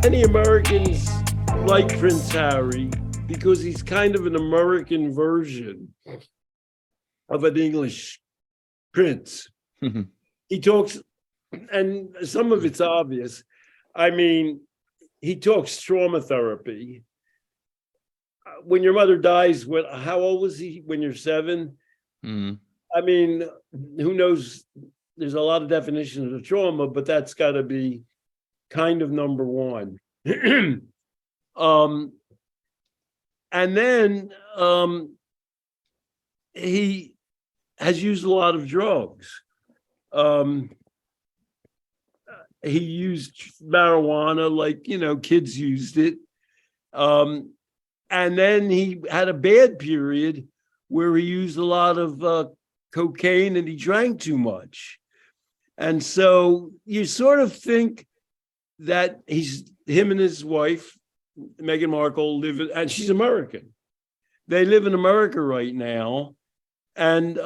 Many Americans like Prince Harry because he's kind of an American version of an English prince. He talks, and some of it's obvious. I mean, he talks trauma therapy. When your mother dies, how old was he when you're 7? Mm. I mean, who knows? There's a lot of definitions of trauma, but that's got to be kind of number one. And then he has used a lot of drugs. He used marijuana like, kids used it. And then he had a bad period where he used a lot of cocaine and he drank too much. And so you sort of think that him and his wife, Meghan Markle, and she's American. They live in America right now. And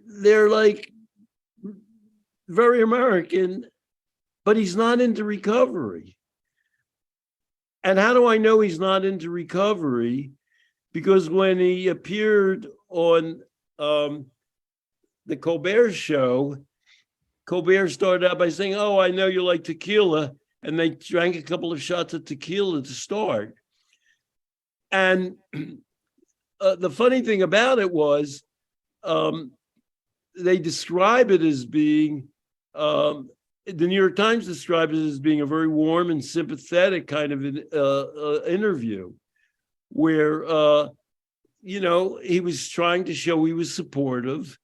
they're like very American, but he's not into recovery. And how do I know he's not into recovery? Because when he appeared on the Colbert show, Colbert started out by saying, "Oh, I know you like tequila." And they drank a couple of shots of tequila to start. And the funny thing about it was they describe it as being, the New York Times described it as being a very warm and sympathetic kind of interview where, he was trying to show he was supportive.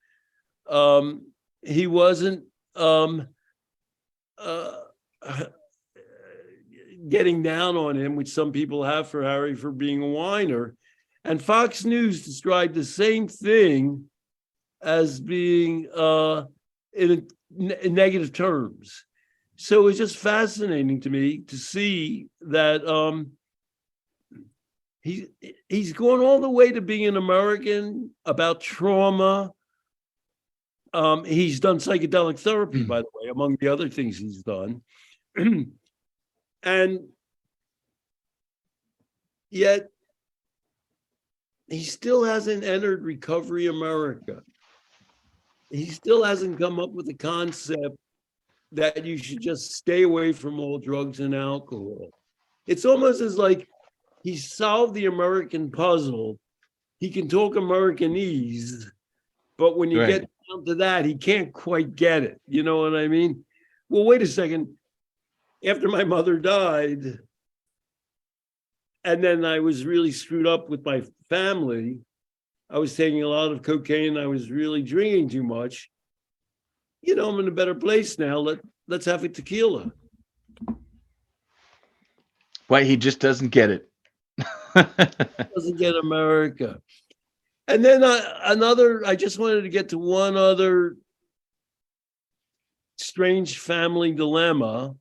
He wasn't getting down on him, which some people have for Harry for being a whiner. And Fox News described the same thing as being in negative terms. So it was just fascinating to me to see that he's going all the way to being an American about trauma. He's done psychedelic therapy, by the way, among the other things he's done. And yet he still hasn't entered recovery America. He still hasn't come up with the concept that you should just stay away from all drugs and alcohol. It's almost as like he solved the American puzzle. He can talk Americanese, but when you get down to that, he can't quite get it. You know what I mean? Well, wait a second. After my mother died, and then I was really screwed up with my family, I was taking a lot of cocaine. I was really drinking too much. I'm in a better place now. Let's have a tequila. Why he just doesn't get it. Doesn't get America. And then I just wanted to get to one other strange family dilemma.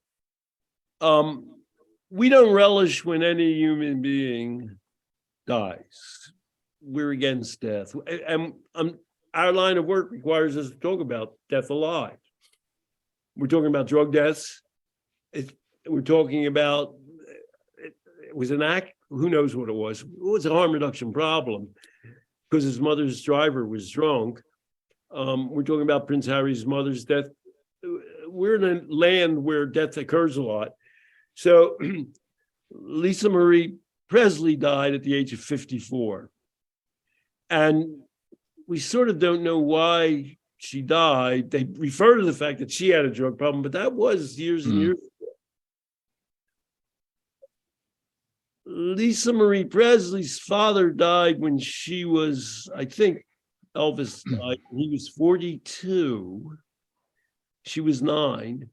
We don't relish when any human being dies. We're against death. And our line of work requires us to talk about death alive. We're talking about drug deaths. We're talking about, it was an act, who knows what it was. It was a harm reduction problem because his mother's driver was drunk. We're talking about Prince Harry's mother's death. We're in a land where death occurs a lot. So Lisa Marie Presley died at the age of 54. And we sort of don't know why she died. They refer to the fact that she had a drug problem, but that was years and years ago. Lisa Marie Presley's father died when she was, I think Elvis died when he was 42. She was 9.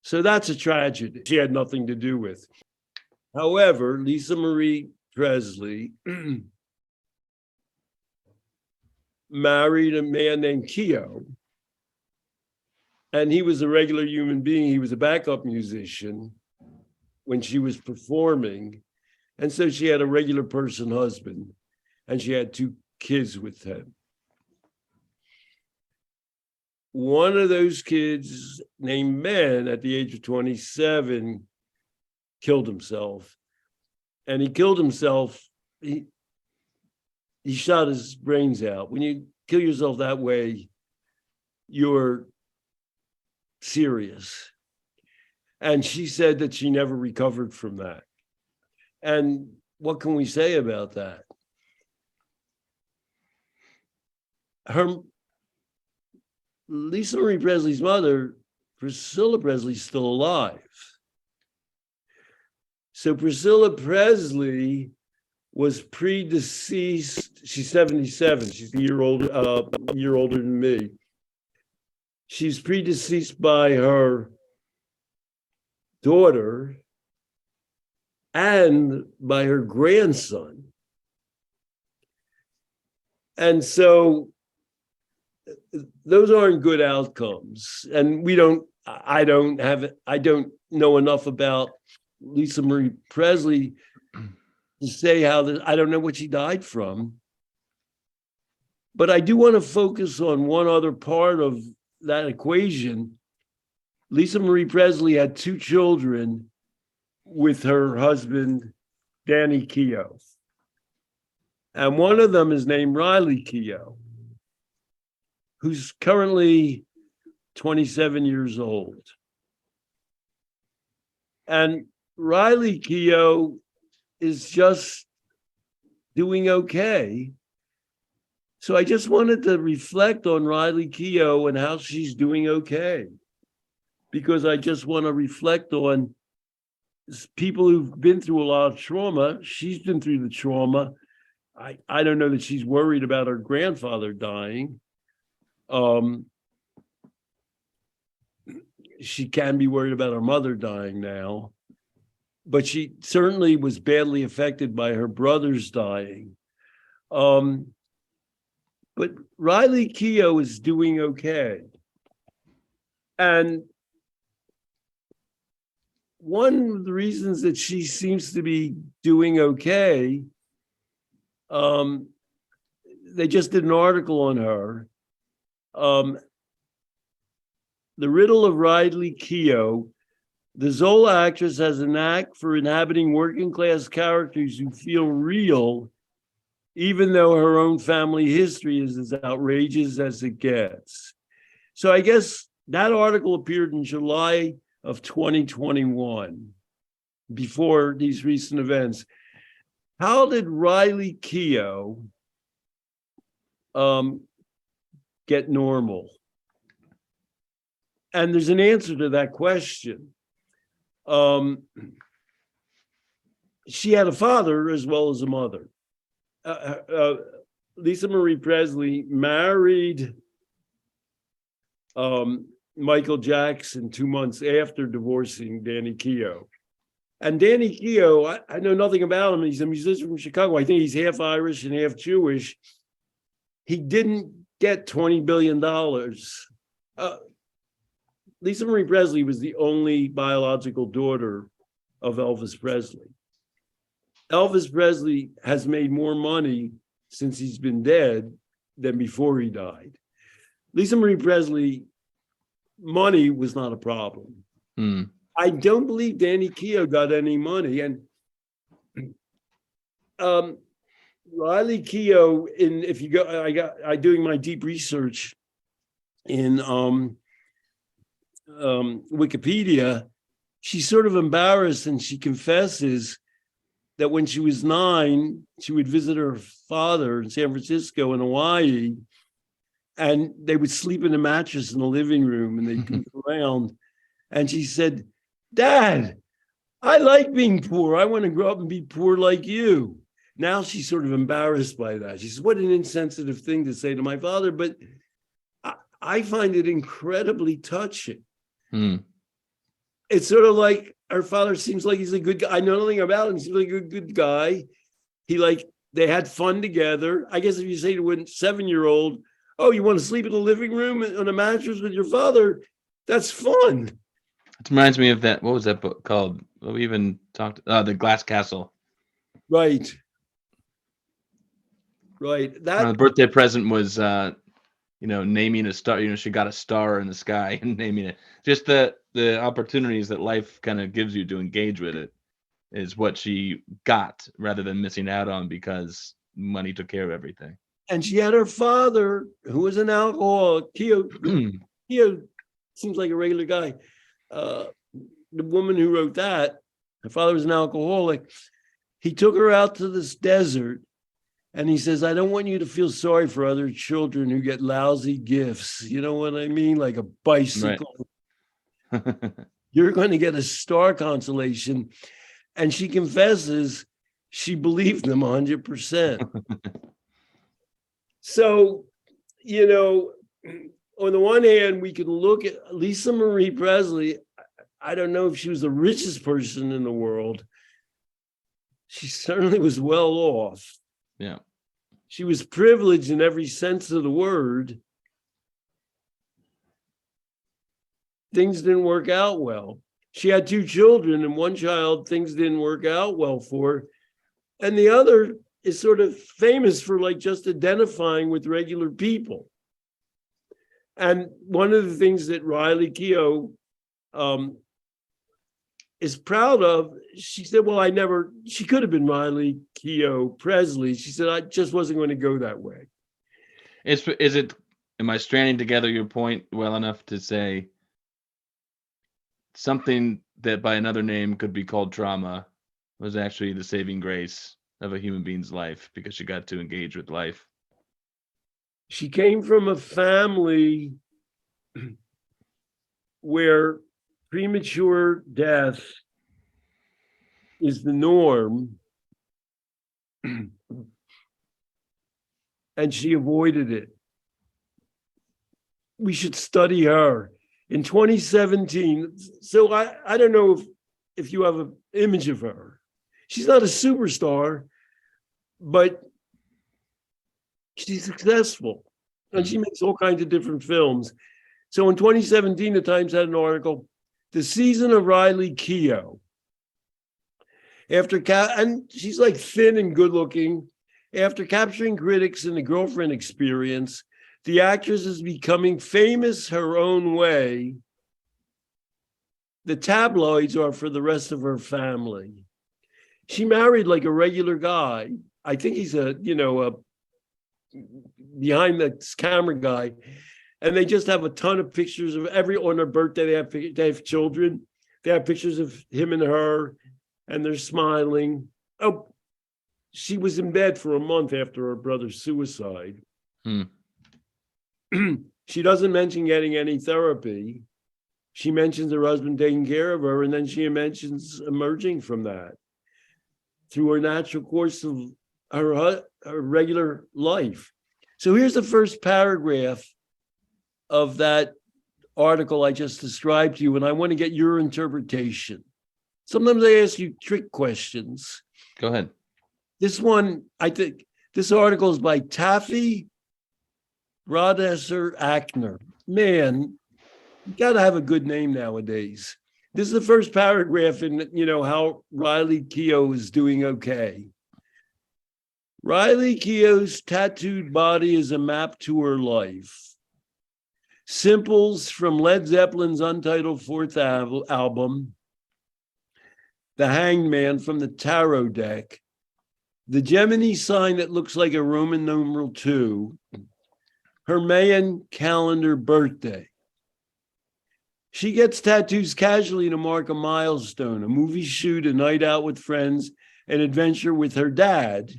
So that's a tragedy she had nothing to do with. However, Lisa Marie Presley married a man named Keo, and he was a regular human being. He was a backup musician when she was performing. And so she had a regular person husband, and she had 2 kids with him. one of those kids named Ben at the age of 27 killed himself. And he killed himself. He shot his brains out. When you kill yourself that way, you're serious. And she said that she never recovered from that. And what can we say about that? Lisa Marie Presley's mother, Priscilla Presley, is still alive. So Priscilla Presley was predeceased. She's 77. She's a year older than me. She's predeceased by her daughter and by her grandson. And so those aren't good outcomes. And I don't know enough about Lisa Marie Presley to say I don't know what she died from. But I do want to focus on one other part of that equation. Lisa Marie Presley had 2 children with her husband, Danny Keough. And one of them is named Riley Keough, who's currently 27 years old. And Riley Keough is just doing okay. So I just wanted to reflect on Riley Keough and how she's doing okay. Because I just want to reflect on people who've been through a lot of trauma. She's been through the trauma. I don't know that she's worried about her grandfather dying. She can be worried about her mother dying now. But she certainly was badly affected by her brothers dying. But Riley Keough is doing okay. And one of the reasons that she seems to be doing okay, they just did an article on her. The Riddle of Riley Keough. The Zola actress has a knack for inhabiting working class characters who feel real, even though her own family history is as outrageous as it gets. So I guess that article appeared in July of 2021, before these recent events. How did Riley Keough get normal? And there's an answer to that question. She had a father as well as a mother. Lisa Marie Presley married Michael Jackson 2 months after divorcing Danny Keough. And Danny Keough, I know nothing about him. He's a musician from Chicago. I think he's half Irish and half Jewish. He didn't get $20 billion. Lisa Marie Presley was the only biological daughter of Elvis Presley. Elvis Presley has made more money since he's been dead than before he died. Lisa Marie Presley, money was not a problem. I don't believe Danny Keough got any money. And Riley Keough, if you go, I doing my deep research in Wikipedia, she's sort of embarrassed, and she confesses that when she was 9, she would visit her father in San Francisco and Hawaii, and they would sleep in a mattress in the living room, and they'd goof around. And she said, "Dad, I like being poor. I want to grow up and be poor like you." Now she's sort of embarrassed by that. She says, "What an insensitive thing to say to my father." But I find it incredibly touching. It's sort of like her father seems like he's a good guy. I know nothing about him. He's like a good guy. They had fun together. I guess if you say to a 7-year-old, "Oh, you want to sleep in the living room on a mattress with your father?" That's fun. It reminds me of that. What was that book called? Well, we even talked The Glass Castle. Right. The birthday present was naming a star. She got a star in the sky and naming it. Just the opportunities that life kind of gives you to engage with it is what she got, rather than missing out on because money took care of everything. And she had her father, who was an alcoholic. Keo seems like a regular guy. The woman who wrote that, her father was an alcoholic. He took her out to this desert and he says, I don't want you to feel sorry for other children who get lousy gifts. You know what I mean? Like a bicycle. Right. You're going to get a star consolation. And she confesses she believed them 100%. So, on the one hand, we can look at Lisa Marie Presley. I don't know if she was the richest person in the world. She certainly was well off. Yeah. She was privileged in every sense of the word. Things didn't work out well. She had 2 children, and one child, things didn't work out well for. And the other is sort of famous for just identifying with regular people. And one of the things that Riley Keough is proud of, she said, well, she could have been Riley Keough Presley. She said, I just wasn't going to go that way. Am I stranding together your point well enough to say something that by another name could be called trauma was actually the saving grace of a human being's life because she got to engage with life? She came from a family where premature death is the norm, and she avoided it. We should study her. In 2017, so I don't know if you have an image of her. She's not a superstar, but she's successful, and she makes all kinds of different films. So in 2017, the Times had an article, "The Season of Riley Keough." And she's like thin and good looking. After capturing critics in The Girlfriend Experience, the actress is becoming famous her own way. The tabloids are for the rest of her family. She married like a regular guy. I think he's a behind the camera guy. And they just have a ton of pictures of on her birthday. They have children. They have pictures of him and her, and they're smiling. Oh, she was in bed for a month after her brother's suicide. She doesn't mention getting any therapy. She mentions her husband taking care of her, and then she mentions emerging from that through her natural course of her regular life. So here's the first paragraph of that article I just described to you, and I want to get your interpretation. Sometimes I ask you trick questions. Go ahead. This one, I think, this article is by Taffy Brodesser Ackner. Man, you got to have a good name nowadays. This is the first paragraph in, how Riley Keough is doing okay. Riley Keough's tattooed body is a map to her life. Simples from Led Zeppelin's untitled fourth album, The Hanged Man from the Tarot deck, the Gemini sign that looks like a Roman numeral 2, her Mayan calendar birthday. She gets tattoos casually to mark a milestone, a movie shoot, a night out with friends, an adventure with her dad.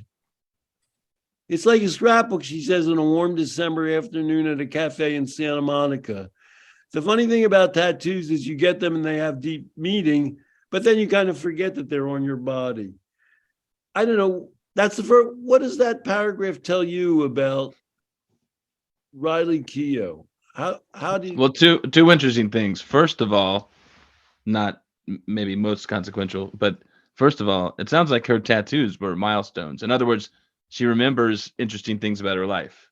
It's like a scrapbook, she says, on a warm December afternoon at a cafe in Santa Monica. The funny thing about tattoos is you get them and they have deep meaning, but then you kind of forget that they're on your body. I don't know. That's the first. What does that paragraph tell you about Riley Keough? How do you? Well, two interesting things. First of all, not maybe most consequential, but first of all, it sounds like her tattoos were milestones. In other words, she remembers interesting things about her life.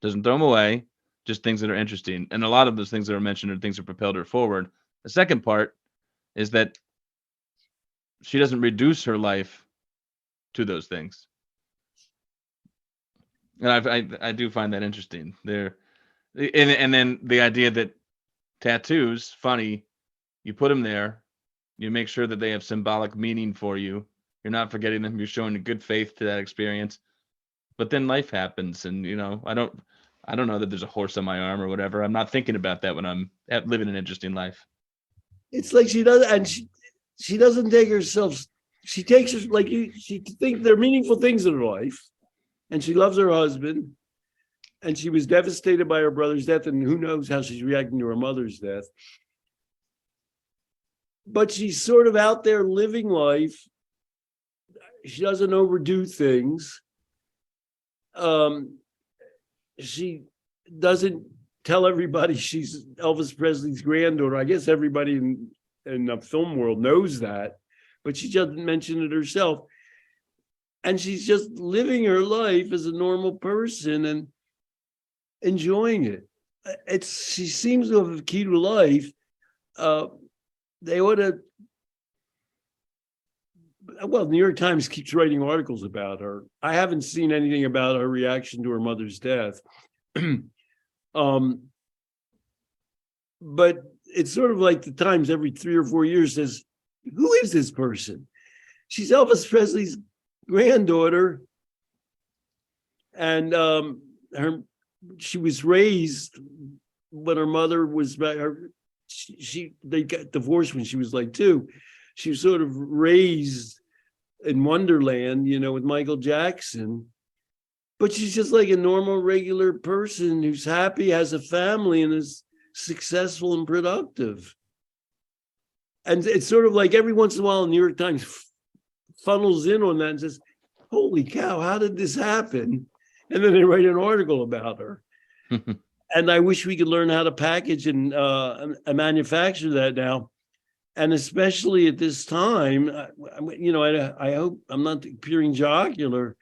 Doesn't throw them away, just things that are interesting. And a lot of those things that are mentioned are things that propelled her forward. The second part is that she doesn't reduce her life to those things. And I do find that interesting. And then the idea that tattoos, funny, you put them there, you make sure that they have symbolic meaning for you. You're not forgetting them. You're showing a good faith to that experience. But then life happens, and I don't know that there's a horse on my arm or whatever. I'm not thinking about that when I'm living an interesting life. It's like she does, and she doesn't take herself. She takes her like you. She thinks there are meaningful things in her life, and she loves her husband. And she was devastated by her brother's death, and who knows how she's reacting to her mother's death. But she's sort of out there living life. She doesn't overdo things. She doesn't tell everybody she's Elvis Presley's granddaughter. I guess everybody in the film world knows that, but she doesn't mention it herself. And she's just living her life as a normal person and enjoying it. She seems to have a key to life. They ought to. Well, the New York Times keeps writing articles about her. I haven't seen anything about her reaction to her mother's death. But it's sort of like the Times every 3 or 4 years says, who is this person? She's Elvis Presley's granddaughter. And she was raised when her mother was they got divorced when she was like 2. She was sort of raised in Wonderland, with Michael Jackson. But she's just like a normal, regular person who's happy, has a family, and is successful and productive. And it's sort of like every once in a while, the New York Times funnels in on that and says, holy cow, how did this happen? And then they write an article about her. And I wish we could learn how to package and manufacture that now. And especially at this time, I hope I'm not appearing jocular.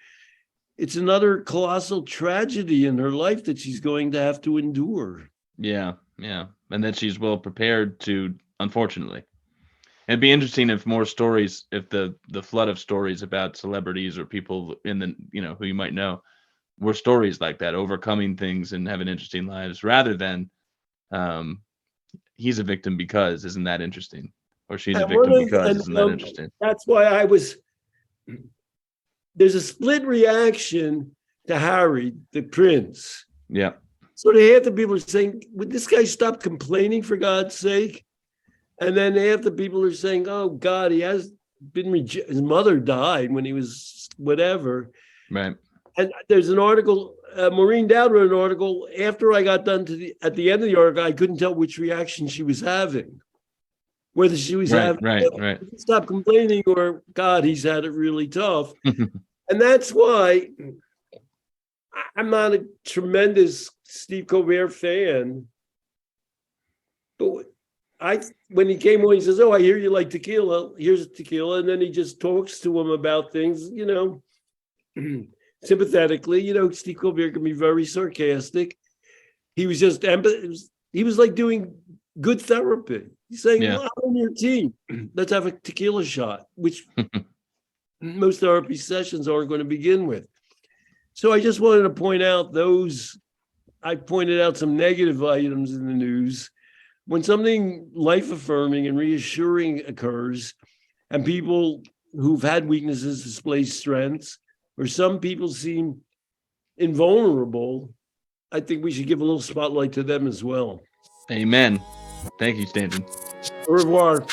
It's another colossal tragedy in her life that she's going to have to endure. Yeah. And that she's well prepared to, unfortunately. It'd be interesting if more stories, if the flood of stories about celebrities or people in the, who you might know, were stories like that, overcoming things and having interesting lives, rather than he's a victim because, isn't that interesting? Or she's a victim because, isn't that interesting? That's why there's a split reaction to Harry, the prince. Yeah. So half the people are saying, would this guy stop complaining for God's sake? And then half the people are saying, oh God, he has been his mother died when he was whatever. Right. And there's an article, Maureen Dowd wrote an article after I got done at the end of the article, I couldn't tell which reaction she was having. Whether she was having, stop complaining, or God, he's had it really tough. And that's why I'm not a tremendous Steve Colbert fan. But when he came on, he says, oh, I hear you like tequila. Here's tequila. And then he just talks to him about things, sympathetically. Steve Colbert can be very sarcastic. He was just, he was like doing good therapy. He's saying, well, I'm on your team. Let's have a tequila shot, which most therapy sessions are going to begin with. So I just wanted to point out I pointed out some negative items in the news. When something life-affirming and reassuring occurs, and people who've had weaknesses display strengths, or some people seem invulnerable, I think we should give a little spotlight to them as well. Amen. Thank you, Stanton. Au revoir.